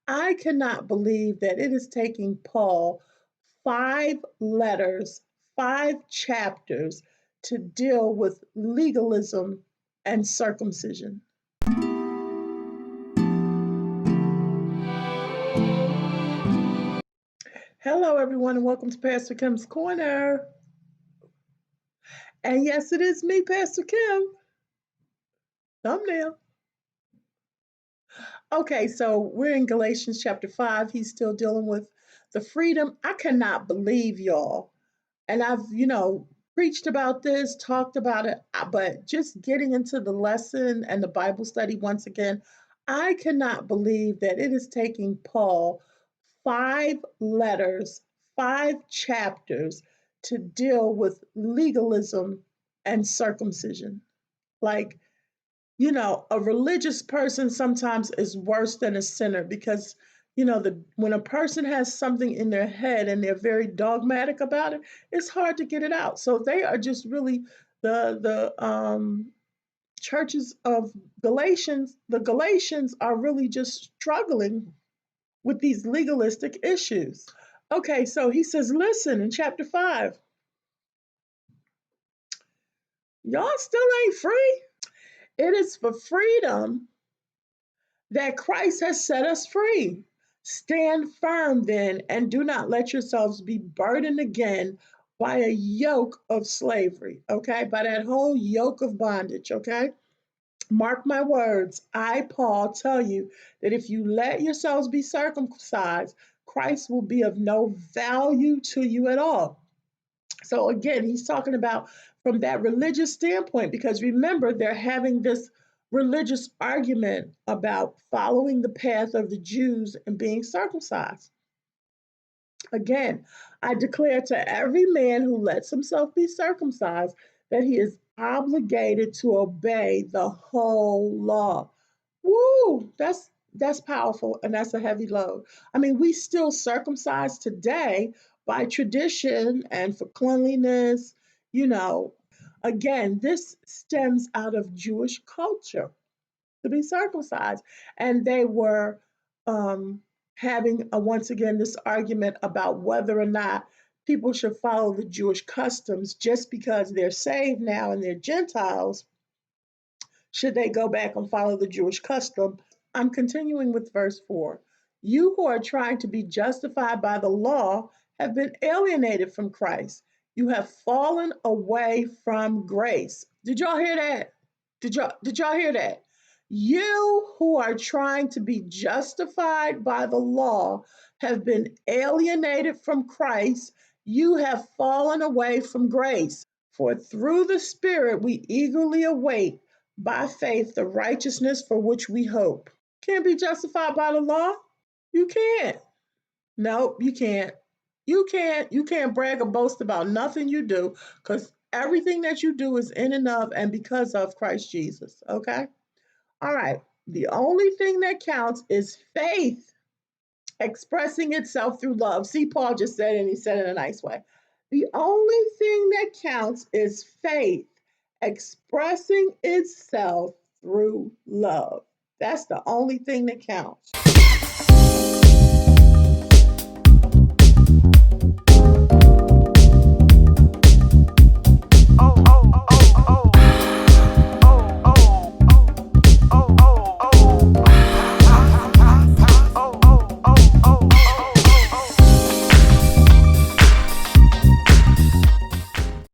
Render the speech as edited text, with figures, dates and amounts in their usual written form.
I cannot believe that it is taking Paul 5 letters, 5 chapters to deal with legalism and circumcision. Hello, everyone, and welcome to PastorKims Corner. And yes, it is me, Pastor Kim. Thumbnail. Okay, so we're in Galatians chapter 5. He's still dealing with the freedom. I cannot believe, y'all. And I've, preached about this, talked about it, but just getting into the lesson and the Bible study once again, I cannot believe that it is taking Paul 5 letters, 5 chapters to deal with legalism and circumcision. Like, a religious person sometimes is worse than a sinner because, when a person has something in their head and they're very dogmatic about it, it's hard to get it out. So they are just really the churches of Galatians. The Galatians are really just struggling with these legalistic issues. Okay, so he says, listen, in chapter 5, y'all still ain't free. It is for freedom that Christ has set us free. Stand firm then, and do not let yourselves be burdened again by a yoke of slavery, okay? By that whole yoke of bondage, okay? Mark my words. I, Paul, tell you that if you let yourselves be circumcised, Christ will be of no value to you at all. So again, he's talking about from that religious standpoint, because remember, they're having this religious argument about following the path of the Jews and being circumcised. Again, I declare to every man who lets himself be circumcised that he is obligated to obey the whole law. Woo! That's powerful, and that's a heavy load. I mean, we still circumcise today by tradition and for cleanliness, you know. Again, this stems out of Jewish culture to be circumcised. And they were having, once again, this argument about whether or not people should follow the Jewish customs just because they're saved now and they're Gentiles. Should they go back and follow the Jewish custom? I'm continuing with verse 4. You who are trying to be justified by the law have been alienated from Christ. You have fallen away from grace. Did y'all hear that? Did y'all hear that? You who are trying to be justified by the law have been alienated from Christ. You have fallen away from grace. For through the Spirit we eagerly await by faith the righteousness for which we hope. Can't be justified by the law? You can't. Nope, you can't. You can't brag or boast about nothing you do because everything that you do is in and of and because of Christ Jesus. Okay? All right. The only thing that counts is faith expressing itself through love. See, Paul just said it and he said it in a nice way. The only thing that counts is faith expressing itself through love. That's the only thing that counts.